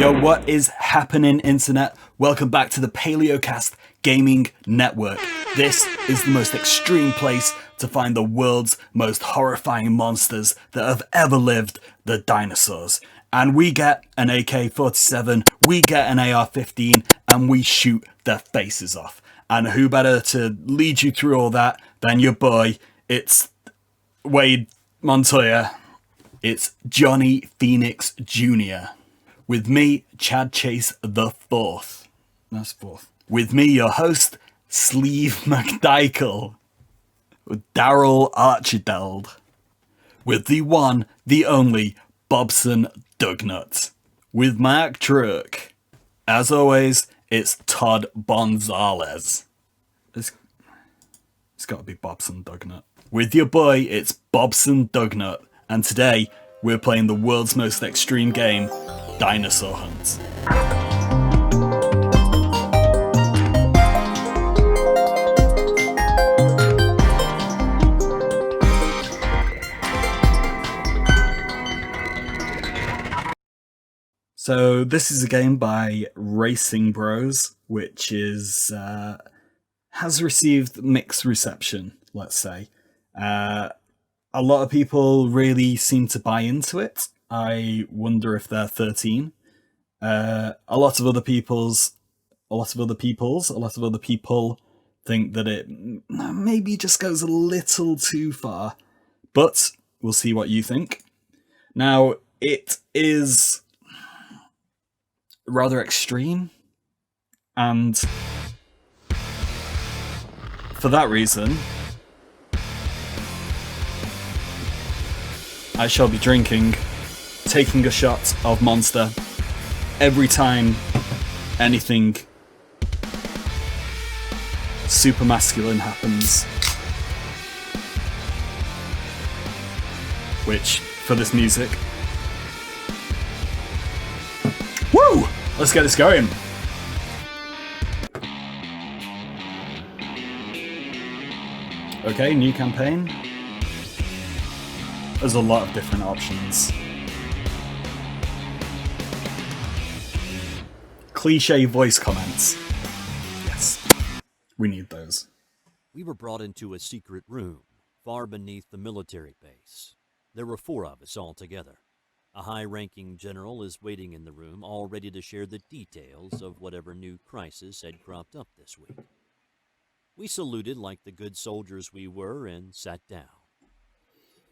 Yo, what is happening, internet? Welcome back to the Palaeocast Gaming Network. This is the most extreme place to find the world's most horrifying monsters that have ever lived, the dinosaurs. And we get an AK-47, we get an AR-15, and we shoot their faces off. And who better to lead you through all that than your boy? It's Wade Montoya. It's Johnny Phoenix Jr. With me, Chad Chase the Fourth. That's fourth. With me, your host, Sleeve McDykel. With Daryl Archideld. With the one, the only, Bobson Dugnutt. With Mark Truck. As always, it's Todd Bonzales. It's got to be Bobson Dugnutt. With your boy, it's Bobson Dugnutt. And today, we're playing the world's most extreme game, Dinosaur Hunt. So this is a game by Racing Bros, which is has received mixed reception, let's say. A lot of people really seem to buy into it. I wonder if they're 13. A lot of other people think that it maybe just goes a little too far. But we'll see what you think. Now, it is rather extreme, and for that reason, I shall be taking a shot of Monster every time anything super masculine happens. Which, for this music... Woo! Let's get this going. Okay, new campaign. There's a lot of different options. Cliche voice comments. Yes, we need those. We were brought into a secret room, far beneath the military base. There were 4 of us all together. A high-ranking general is waiting in the room, all ready to share the details of whatever new crisis had cropped up this week. We saluted like the good soldiers we were and sat down.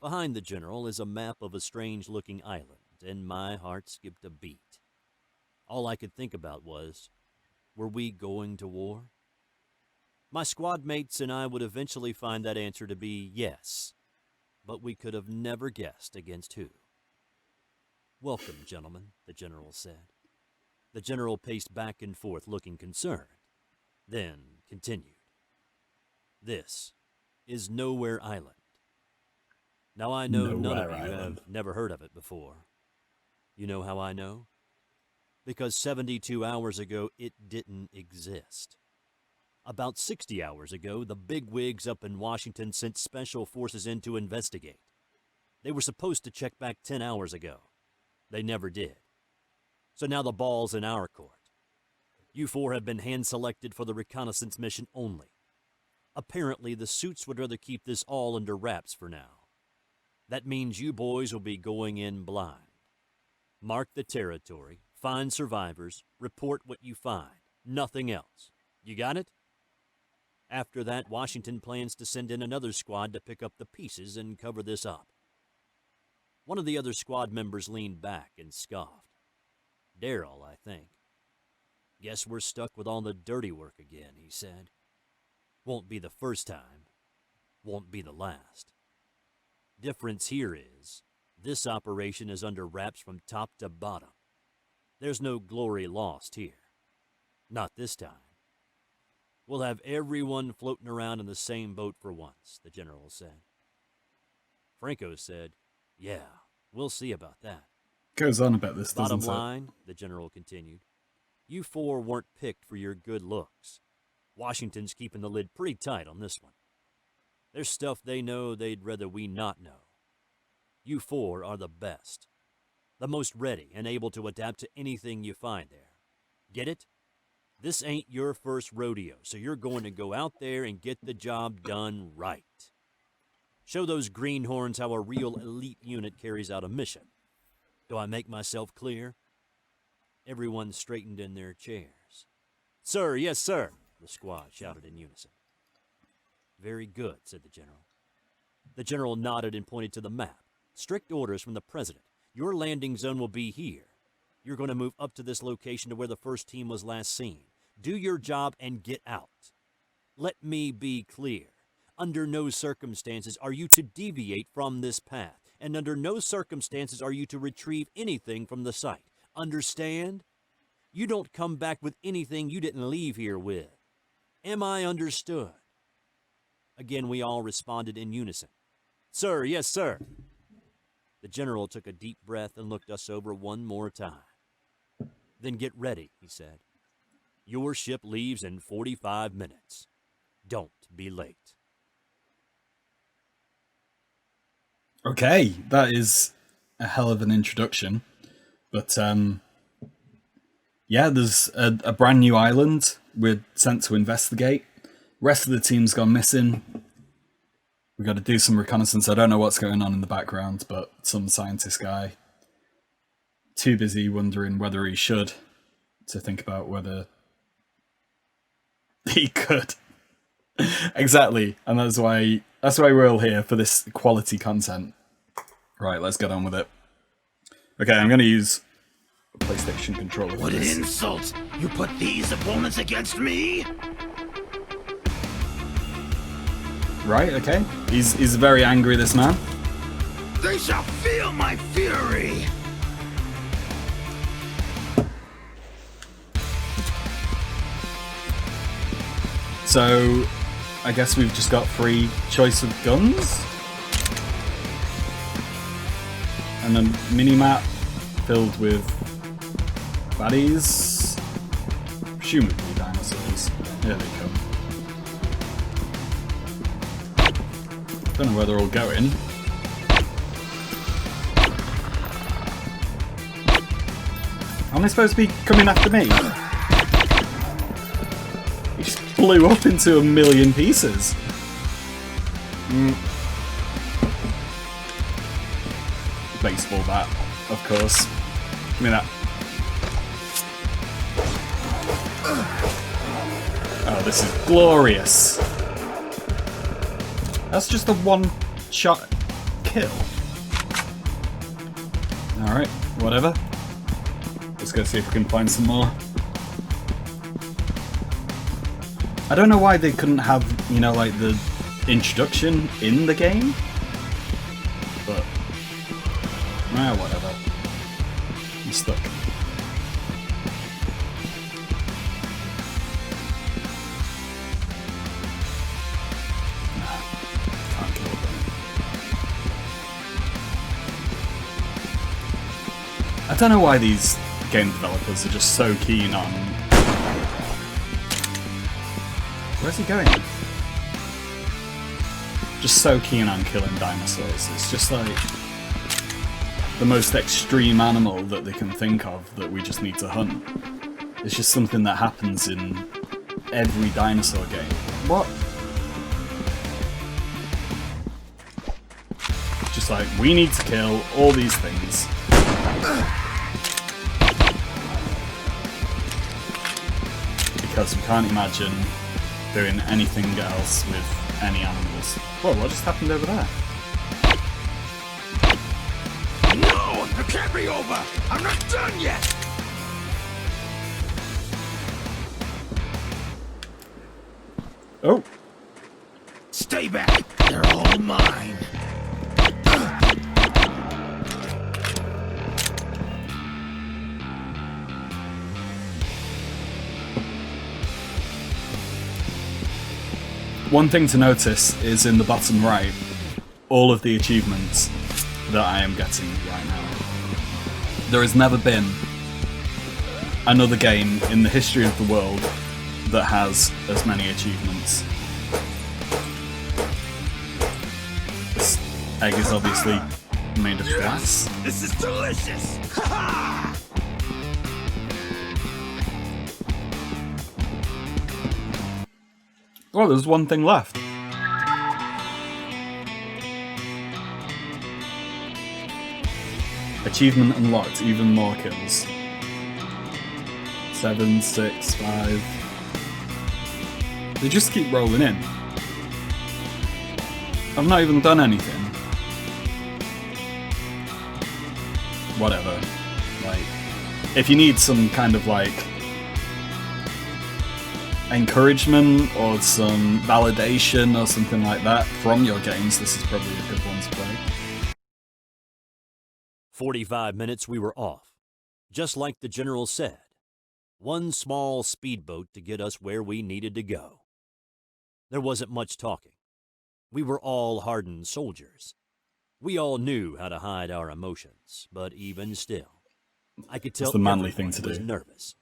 Behind the general is a map of a strange-looking island, and my heart skipped a beat. All I could think about was, were we going to war? My squad mates and I would eventually find that answer to be yes, but we could have never guessed against who. "Welcome, gentlemen," the general said. The general paced back and forth, looking concerned, then continued. "This is Nowhere Island. Now I know none of you have never heard of it before. You know how I know? Because 72 hours ago, it didn't exist. About 60 hours ago, the bigwigs up in Washington sent special forces in to investigate. They were supposed to check back 10 hours ago. They never did. So now the ball's in our court. You 4 have been hand-selected for the reconnaissance mission only. Apparently, the suits would rather keep this all under wraps for now. That means you boys will be going in blind. Mark the territory, find survivors, report what you find. Nothing else. You got it? After that, Washington plans to send in another squad to pick up the pieces and cover this up." One of the other squad members leaned back and scoffed. Daryl, I think. "Guess we're stuck with all the dirty work again," he said. "Won't be the first time. Won't be the last. Difference here is, this operation is under wraps from top to bottom. There's no glory lost here. Not this time. We'll have everyone floating around in the same boat for once," the general said. Franco said, "Yeah, we'll see about that." Goes on about this, doesn't Bottom it? line, the general continued, you 4 weren't picked for your good looks. Washington's keeping the lid pretty tight on this one. There's stuff they know they'd rather we not know. You 4 are the best. The most ready and able to adapt to anything you find there. Get it? This ain't your first rodeo, so you're going to go out there and get the job done right. Show those greenhorns how a real elite unit carries out a mission. Do I make myself clear? Everyone straightened in their chairs. Sir, yes, sir, the squad shouted in unison. Very good, said the general. The general nodded and pointed to the map. Strict orders from the president. Your landing zone will be here. You're going to move up to this location to where the first team was last seen. Do your job and get out. Let me be clear. Under no circumstances are you to deviate from this path, and under no circumstances are you to retrieve anything from the site. Understand? You don't come back with anything you didn't leave here with. Am I understood? Again, we all responded in unison. Sir, yes, sir. The general took a deep breath and looked us over one more time. Then get ready, he said. Your ship leaves in 45 minutes. Don't be late. Okay, that is a hell of an introduction. But, yeah, there's a brand new island we're sent to investigate. Rest of the team's gone missing. We've got to do some reconnaissance. I don't know what's going on in the background, but some scientist guy, too busy wondering whether he should, to think about whether he could. Exactly, and that's why we're all here, for this quality content. Right, let's get on with it. Okay, I'm going to use a PlayStation controller for What an this. insult! You put these opponents against me? Right, okay. He's very angry, this man. They shall feel my fury! So, I guess we've just got free choice of guns? And a mini-map filled with baddies. Presumably dinosaurs. Here they come. Don't know where they're all going. Am I supposed to be coming after me? He just blew up into a million pieces. Baseball bat, of course. Give me that. Oh, this is glorious. That's just a one-shot kill. Alright, whatever. Let's go see if we can find some more. I don't know why they couldn't have, you know, like the introduction in the game. But, whatever. I'm stuck. I don't know why these game developers are just so keen on... Where's he going? Just so keen on killing dinosaurs. It's just like the most extreme animal that they can think of that we just need to hunt. It's just something that happens in every dinosaur game. What? Just like, we need to kill all these things. Because we can't imagine doing anything else with any animals. Whoa, what just happened over there? No! It can't be over! I'm not done yet! Oh! Stay back! They're all mine! One thing to notice is in the bottom right, all of the achievements that I am getting right now. There has never been another game in the history of the world that has as many achievements. This egg is obviously made of glass. This is delicious! Ha ha! Oh, there's one thing left. Achievement unlocked, even more kills. 7, 6, 5. They just keep rolling in. I've not even done anything. Whatever. Like, if you need some kind of like encouragement or some validation or something like that from your games, this is probably a good one to play. 45 minutes we were off. Just like the general said. One small speedboat to get us where we needed to go. There wasn't much talking. We were all hardened soldiers. We all knew how to hide our emotions, but even still, I could tell It's the manly thing to was do. nervous.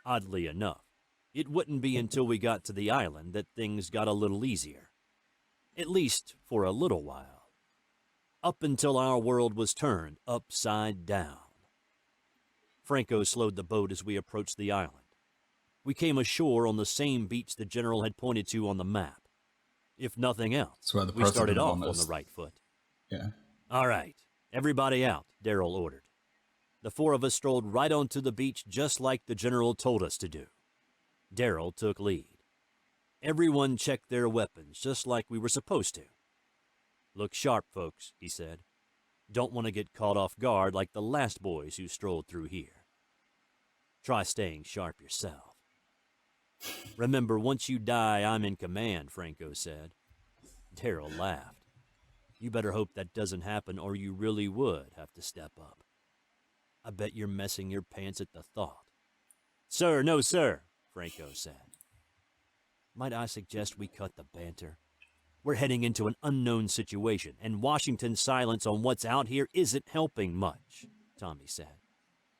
Oddly enough, it wouldn't be until we got to the island that things got a little easier. At least for a little while. Up until our world was turned upside down. Franco slowed the boat as we approached the island. We came ashore on the same beach the general had pointed to on the map. If nothing else, where the we started president off on wanders. the right foot. Yeah. All right, everybody out, Daryl ordered. The four of us strolled right onto the beach just like the general told us to do. Daryl took lead. Everyone checked their weapons just like we were supposed to. Look sharp, folks, he said. Don't want to get caught off guard like the last boys who strolled through here. Try staying sharp yourself. Remember, once you die, I'm in command, Franco said. Daryl laughed. You better hope that doesn't happen or you really would have to step up. I bet you're messing your pants at the thought. Sir, no sir, Franco said. Might I suggest we cut the banter? We're heading into an unknown situation, and Washington's silence on what's out here isn't helping much, Tommy said.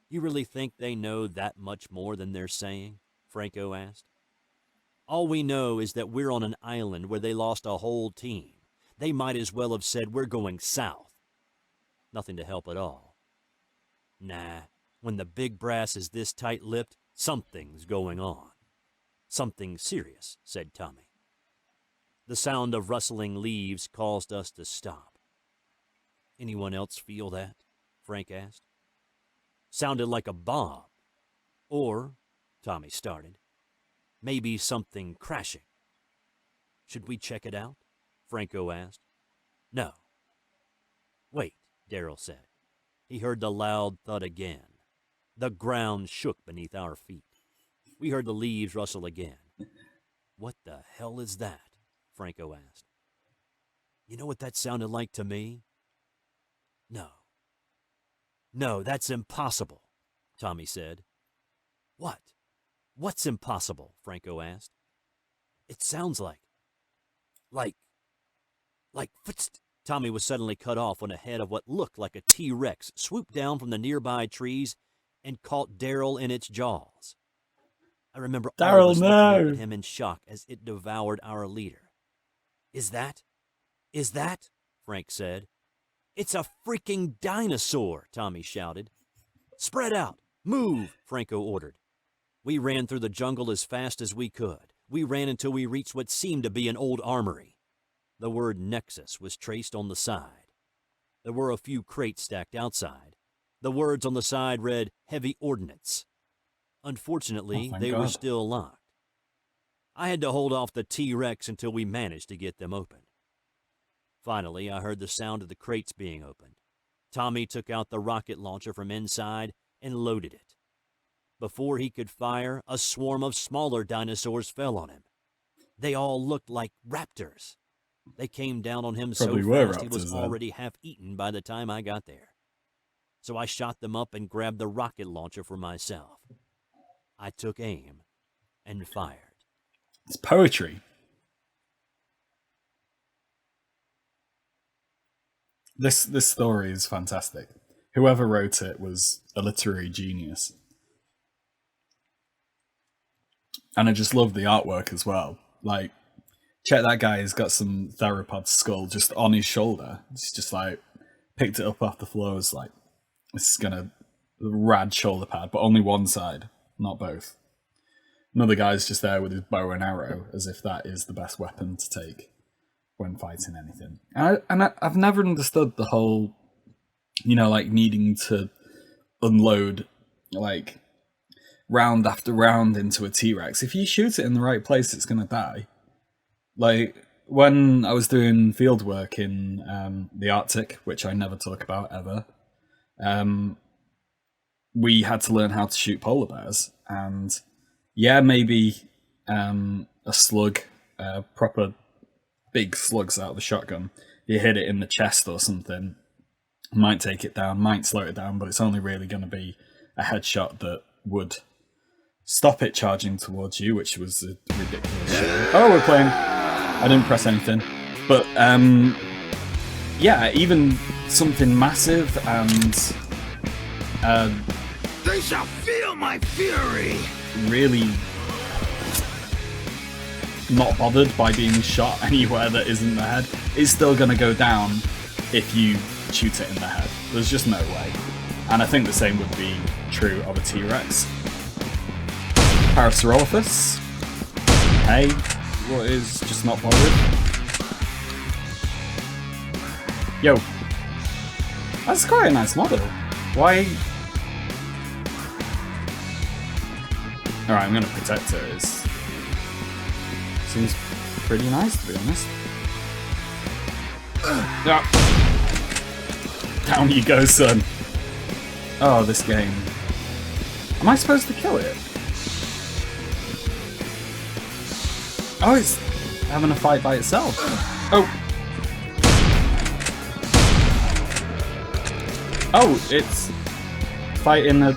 You really think they know that much more than they're saying? Franco asked. All we know is that we're on an island where they lost a whole team. They might as well have said we're going south. Nothing to help at all. Nah, when the big brass is this tight-lipped, something's going on. Something serious, said Tommy. The sound of rustling leaves caused us to stop. Anyone else feel that? Frank asked. Sounded like a bomb. Or, Tommy started, maybe something crashing. Should we check it out? Franco asked. No. Wait, Daryl said. He heard the loud thud again. The ground shook beneath our feet. We heard the leaves rustle again. What the hell is that? Franco asked. You know what that sounded like to me? No. No, that's impossible, Tommy said. What? What's impossible? Franco asked. It sounds like Tommy was suddenly cut off when a head of what looked like a T-Rex swooped down from the nearby trees and caught Daryl in its jaws. I remember all of us looking up at him in shock as it devoured our leader. Is that? Frank said. It's a freaking dinosaur, Tommy shouted. Spread out! Move, Franco ordered. We ran through the jungle as fast as we could. We ran until we reached what seemed to be an old armory. The word Nexus was traced on the side. There were a few crates stacked outside. The words on the side read, Heavy Ordnance. Unfortunately, they were still locked. I had to hold off the T-Rex until we managed to get them open. Finally, I heard the sound of the crates being opened. Tommy took out the rocket launcher from inside and loaded it. Before he could fire, a swarm of smaller dinosaurs fell on him. They all looked like raptors. They came down on him so fast he was already half eaten by the time I got there. So I shot them up and grabbed the rocket launcher for myself. I took aim and fired. It's poetry. This story is fantastic. Whoever wrote it was a literary genius. And I just love the artwork as well. Like, check that guy, he's got some theropod skull just on his shoulder. It's just like picked it up off the floor. I was like, this is gonna rad shoulder pad, but only one side, not both. Another guy's just there with his bow and arrow, as if that is the best weapon to take when fighting anything. I've never understood the whole, like needing to unload like round after round into a T-Rex. If you shoot it in the right place, it's gonna die. Like when I was doing field work in the Arctic, which I never talk about ever, we had to learn how to shoot polar bears, and maybe a slug, proper big slugs out of the shotgun. You hit it in the chest or something, might take it down, might slow it down, but it's only really going to be a headshot that would stop it charging towards you, which was a ridiculous shot. Oh, we're playing. I didn't press anything. But, even something massive and They shall feel my fury! really not bothered by being shot anywhere that isn't the head is still going to go down if you shoot it in the head. There's just no way. And I think the same would be true of a T-Rex. Parasaurolophus. Hey, what is just not bothered? Yo. That's quite a nice model. Why? Alright, I'm gonna protect it. It seems pretty nice, to be honest. Down you go, son. Oh, this game. Am I supposed to kill it? Oh, it's having a fight by itself. Oh. Oh, it's fighting a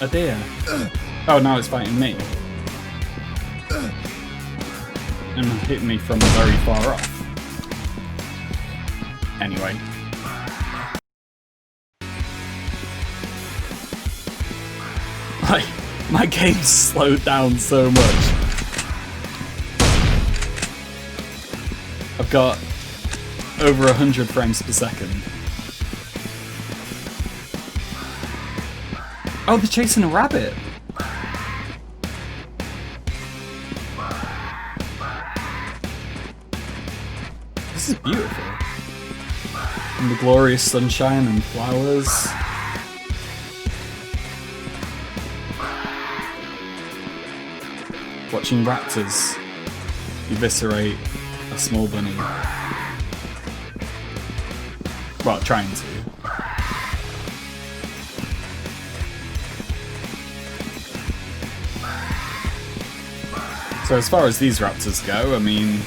deer. Oh, now it's fighting me. And hitting me from very far off. Anyway. My game's slowed down so much. I've got over 100 frames per second. Oh, they're chasing a rabbit. This is beautiful. And the glorious sunshine and flowers. Watching raptors eviscerate a small bunny. Well, trying to. So as far as these raptors go, I mean,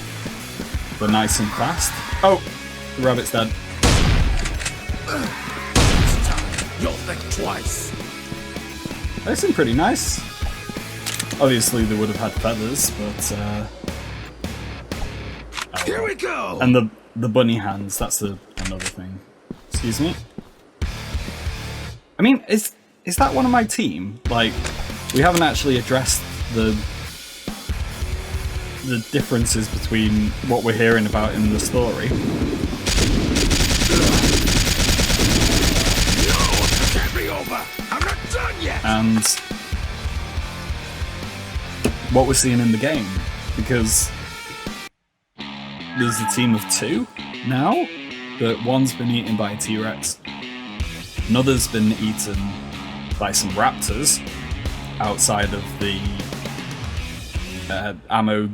they're nice and fast. Oh, the rabbit's dead. This time, you'll think twice. They seem pretty nice. Obviously, they would have had feathers, but Here we go. and the bunny hands. That's another thing. Excuse me. I mean, is that one of my team? Like, we haven't actually addressed the differences between what we're hearing about in the story. No, it can't be over. I'm not done yet. And what we're seeing in the game, because there's a team of two now, but one's been eaten by a T-Rex, another's been eaten by some raptors outside of the ammo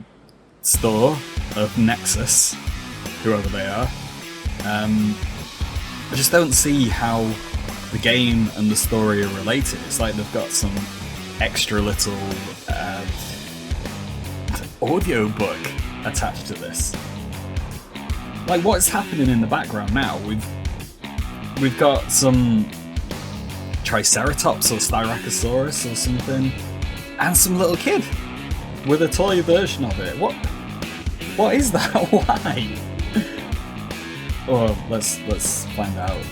store of Nexus, whoever they are. I just don't see how the game and the story are related. It's like they've got some extra little audio book attached to this. Like, what's happening in the background now? We've got some Triceratops or Styracosaurus or something, and some little kid with a toy version of it. What is that? Why? Oh, let's find out.